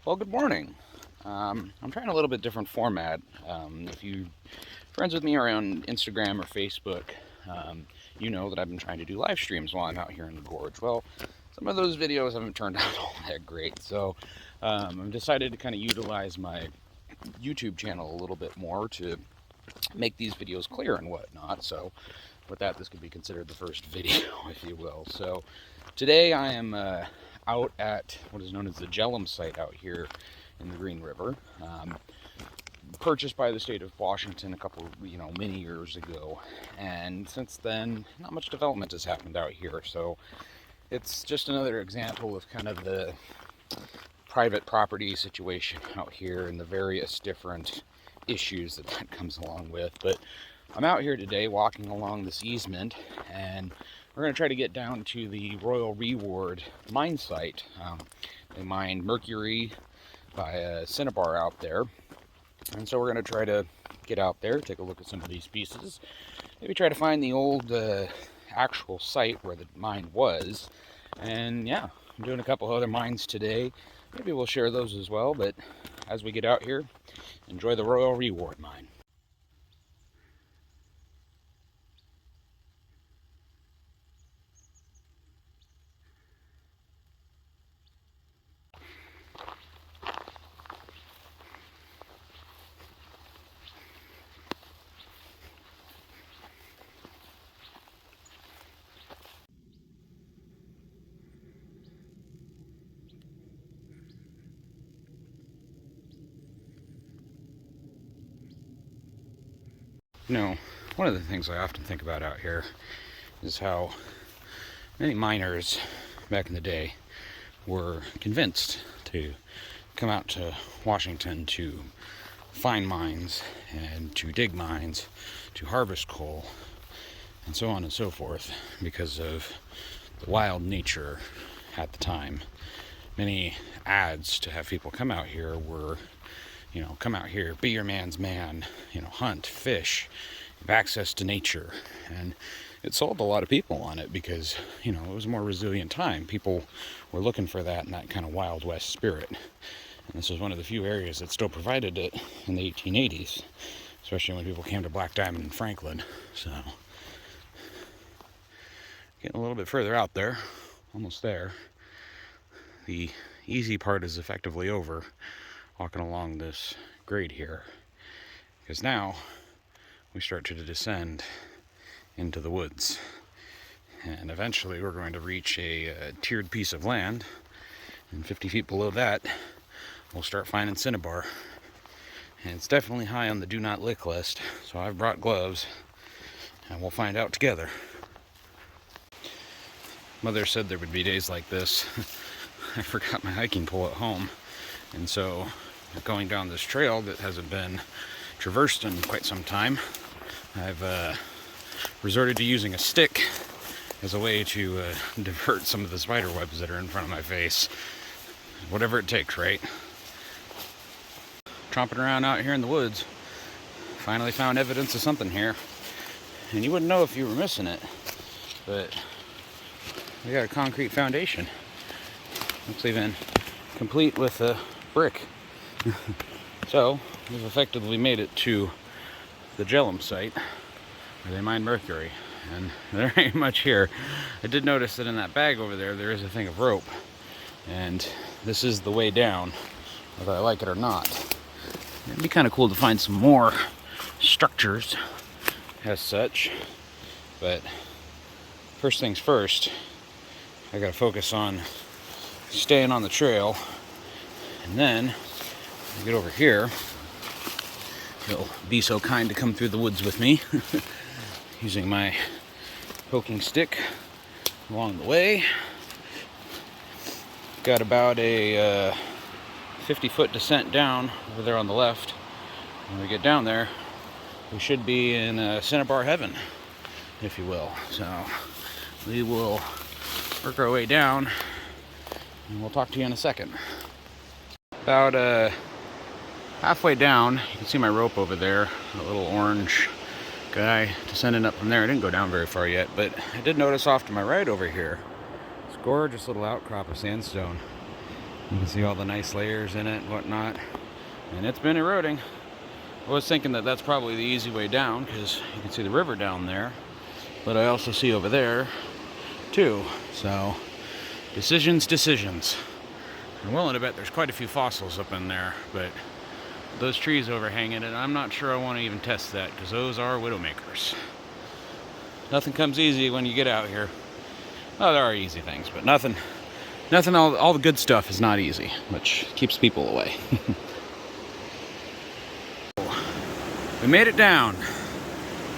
Well, good morning. I'm trying a little bit different format. If you friends with me are on Instagram or Facebook, you know that I've been trying to do live streams while I'm out here in the gorge. Well, some of those videos haven't turned out all that great, so I've decided to kind of utilize my YouTube channel a little bit more to make these videos clear and whatnot. So with that, this could be considered the first video, if you will. So today I am out at what is known as the Jellum Site out here in the Green River, purchased by the state of Washington a couple, many years ago. And since then, not much development has happened out here. So it's just another example of kind of the private property situation out here and the various different issues that comes along with. But I'm out here today walking along this easement, and we're going to try to get down to the Royal Reward mine site. They mine mercury by a cinnabar out there, and so we're going to try to get out there, take a look at some of these pieces, maybe try to find the old actual site where the mine was. And yeah, I'm doing a couple other mines today. Maybe we'll share those as well, but as we get out here, enjoy the Royal Reward mine. One of the things I often think about out here is how many miners back in the day were convinced to come out to Washington to find mines and to dig mines, to harvest coal, and so on and so forth, because of the wild nature at the time. Many ads to have people come out here were, come out here, be your man's man, hunt, fish, have access to nature. And it sold a lot of people on it because, it was a more resilient time. People were looking for that and that kind of Wild West spirit. And this was one of the few areas that still provided it in the 1880s, especially when people came to Black Diamond and Franklin. So, getting a little bit further out there, almost there. The easy part is effectively over, walking along this grade here, because now we start to descend into the woods, and eventually we're going to reach a tiered piece of land, and 50 feet below that we'll start finding cinnabar. And it's definitely high on the do not lick list, so I've brought gloves and we'll find out together. Mother said there would be days like this. I forgot my hiking pole at home, and so going down this trail that hasn't been traversed in quite some time, I've resorted to using a stick as a way to divert some of the spider webs that are in front of my face. Whatever it takes, right? Tromping around out here in the woods, finally found evidence of something here, and you wouldn't know if you were missing it, but we got a concrete foundation. Looks even complete with a brick. So we've effectively made it to the Jellum Site where they mine mercury, and there ain't much here. I did notice that in that bag over there is a thing of rope, and this is the way down, whether I like it or not. It'd be kind of cool to find some more structures as such, but first things first, I gotta focus on staying on the trail, and then I get over here, you'll be so kind to come through the woods with me using my poking stick along the way. Got about a 50-foot descent down over there on the left. When we get down there, we should be in cinnabar heaven, if you will. So we will work our way down, and we'll talk to you in a second. About halfway down, you can see my rope over there, a little orange guy descending up from there. I didn't go down very far yet, but I did notice off to my right over here, this gorgeous little outcrop of sandstone. You can see all the nice layers in it and whatnot. And it's been eroding. I was thinking that that's probably the easy way down because you can see the river down there. But I also see over there too. So decisions. I'm willing to bet there's quite a few fossils up in there, but those trees overhanging it, I'm not sure I want to even test that because those are widowmakers. Nothing comes easy when you get out here. Well, there are easy things, but nothing, all the good stuff is not easy, which keeps people away. We made it down.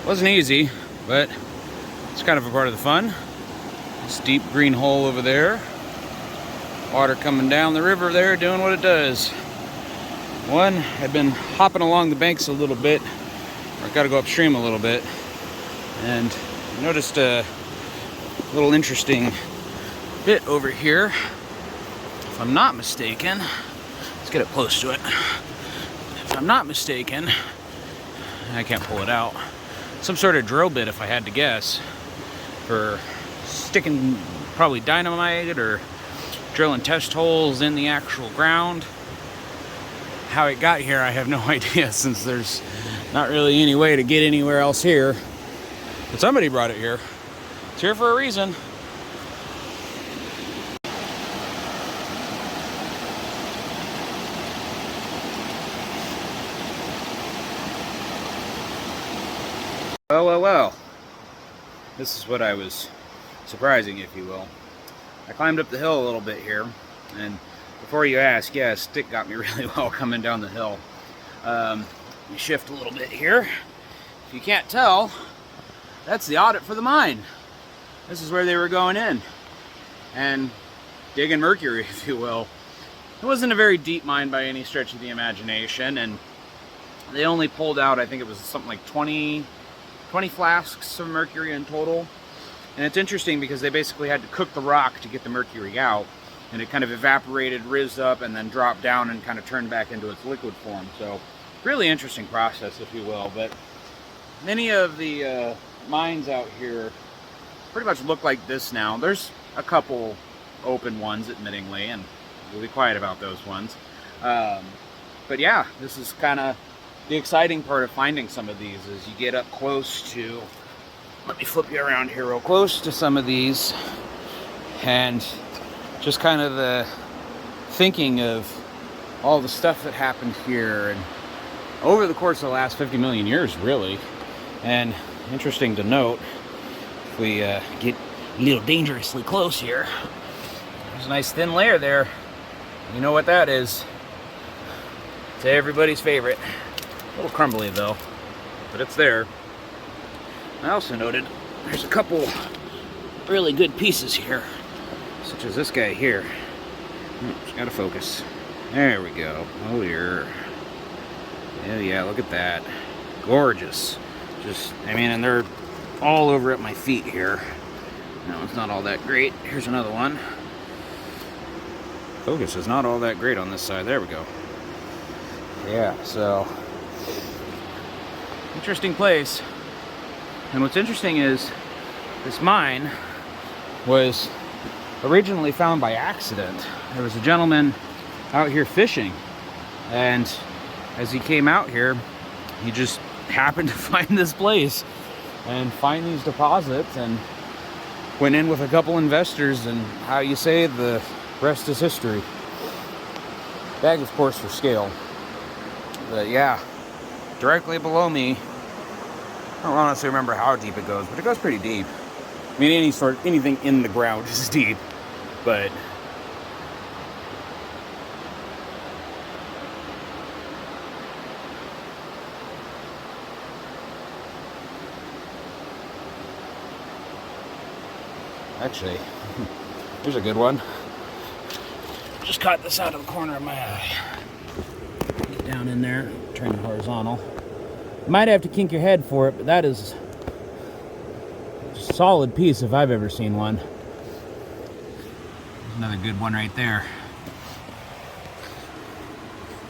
Wasn't easy, but it's kind of a part of the fun. This deep green hole over there. Water coming down the river there, doing what it does. One had been hopping along the banks a little bit. I got to go upstream a little bit, and noticed a little interesting bit over here. If I'm not mistaken, let's get up close to it. If I'm not mistaken, I can't pull it out. Some sort of drill bit, if I had to guess, for sticking probably dynamite or drilling test holes in the actual ground. How it got here, I have no idea, since there's not really any way to get anywhere else here. But somebody brought it here. It's here for a reason. Well. This is what I was surprising, if you will. I climbed up the hill a little bit here, and before you ask, yeah, a stick got me really well coming down the hill. We shift a little bit here. If you can't tell, that's the audit for the mine. This is where they were going in and digging mercury, if you will. It wasn't a very deep mine by any stretch of the imagination, and they only pulled out, I think it was something like 20 flasks of mercury in total. And it's interesting because they basically had to cook the rock to get the mercury out, and it kind of evaporated, rizzed up, and then dropped down and kind of turned back into its liquid form. So really interesting process, if you will. But many of the mines out here pretty much look like this now. There's a couple open ones, admittingly, and we'll be quiet about those ones. But yeah, this is kind of the exciting part of finding some of these, is you get up close to, let me flip you around here real close to some of these, and just kind of the thinking of all the stuff that happened here and over the course of the last 50 million years, really. And interesting to note, if we get a little dangerously close here, there's a nice thin layer there. You know what that is. It's everybody's favorite. A little crumbly though, but it's there. I also noted there's a couple really good pieces here, such as this guy here. Just gotta focus. There we go. Oh yeah, look at that. Gorgeous. Just, I mean, and they're all over at my feet here. No, it's not all that great. Here's another one. Focus is not all that great on this side. There we go. Yeah, so interesting place. And what's interesting is this mine was originally found by accident. There was a gentleman out here fishing, and as he came out here, he just happened to find this place and find these deposits, and went in with a couple investors, and how you say, the rest is history. Bag, of course, for scale. But yeah, directly below me, I don't honestly remember how deep it goes, but it goes pretty deep. I mean, anything in the ground is deep, but actually, here's a good one. Just caught this out of the corner of my eye. Get down in there, turn it horizontal. You might have to kink your head for it, but that is a solid piece if I've ever seen one. There's another good one right there.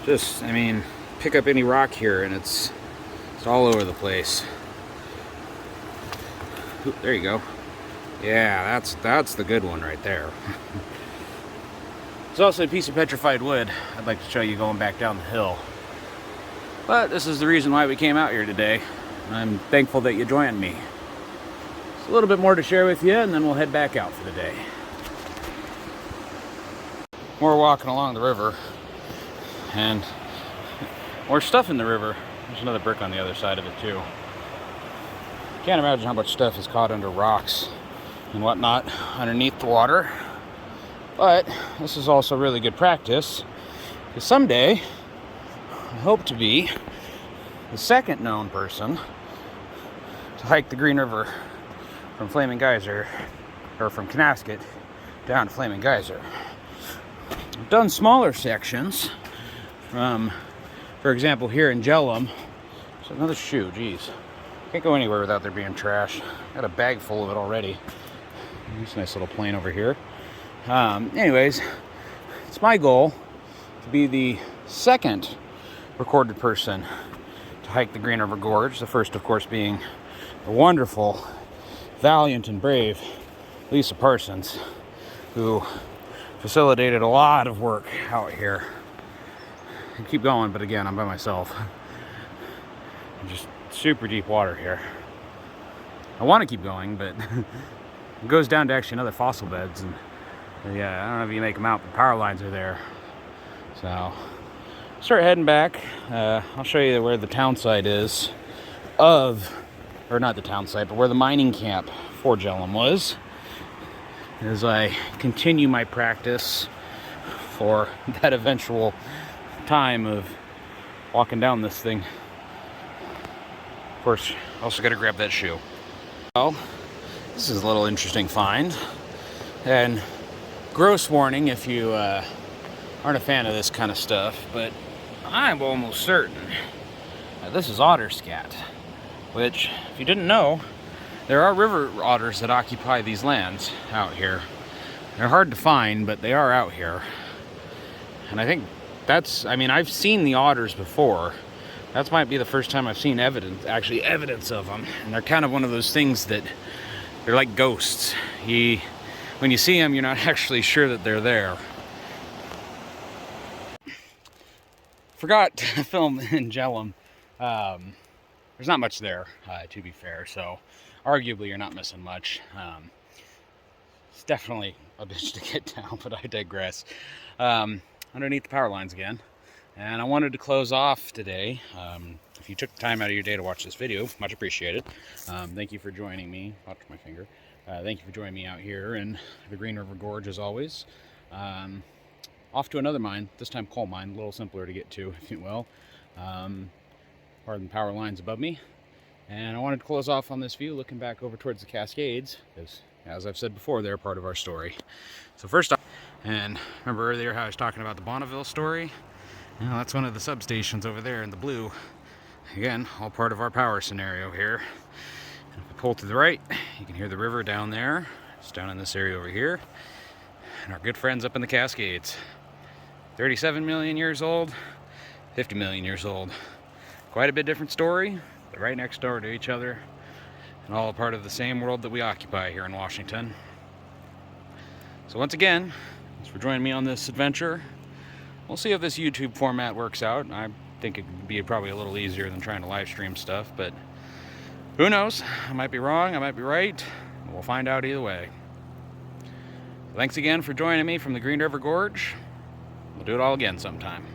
Just, I mean, pick up any rock here and it's all over the place. Ooh, there you go. Yeah, that's the good one right there. There's also a piece of petrified wood I'd like to show you going back down the hill. But this is the reason why we came out here today. I'm thankful that you joined me. It's a little bit more to share with you, and then we'll head back out for the day. We're walking along the river, and more stuff in the river. There's another brick on the other side of it too. Can't imagine how much stuff is caught under rocks and whatnot underneath the water. But this is also really good practice, because someday I hope to be the second known person to hike the Green River from Flaming Geyser, or from Canasket down to Flaming Geyser. I've done smaller sections from, for example, here in Jellum. There's another shoe, geez. Can't go anywhere without there being trash. Got a bag full of it already. This nice little plane over here. Anyways, it's my goal to be the second recorded person to hike the Green River Gorge. The first, of course, being the wonderful, valiant, and brave Lisa Parsons, who facilitated a lot of work out here. I keep going, but again, I'm by myself. Just super deep water here. I want to keep going, but it goes down to actually another fossil beds, and yeah, I don't know if you make them out, but power lines are there. So, start heading back. I'll show you where the town site is of, or not the town site, but where the mining camp for Jellum was, as I continue my practice for that eventual time of walking down this thing. Of course, also got to grab that shoe. Well, this is a little interesting find, and gross warning if you aren't a fan of this kind of stuff, but I'm almost certain that this is otter scat, which, if you didn't know, there are river otters that occupy these lands out here. They're hard to find, but they are out here. And I think that's, I mean, I've seen the otters before. That might be the first time I've seen evidence of them. And they're kind of one of those things that they're like ghosts. When you see them, you're not actually sure that they're there. Forgot to film in Jellum. There's not much there, to be fair, so arguably you're not missing much. It's definitely a bitch to get down, but I digress. Underneath the power lines again. And I wanted to close off today. If you took the time out of your day to watch this video, much appreciated. Thank you for joining me. Watch my finger. Thank you for joining me out here in the Green River Gorge, as always. Off to another mine, this time coal mine, a little simpler to get to, if you will. Pardon the power lines above me. And I wanted to close off on this view, looking back over towards the Cascades, because, as I've said before, they're part of our story. So first off, and remember earlier how I was talking about the Bonneville story? Well, that's one of the substations over there in the blue. Again, all part of our power scenario here. And if we pull to the right, you can hear the river down there. It's down in this area over here. And our good friends up in the Cascades. 37 million years old, 50 million years old. Quite a bit different story. They're right next door to each other, and all part of the same world that we occupy here in Washington. So once again, thanks for joining me on this adventure. We'll see if this YouTube format works out. I think it could be probably a little easier than trying to live stream stuff, but who knows? I might be wrong, I might be right. We'll find out either way. Thanks again for joining me from the Green River Gorge. We'll do it all again sometime.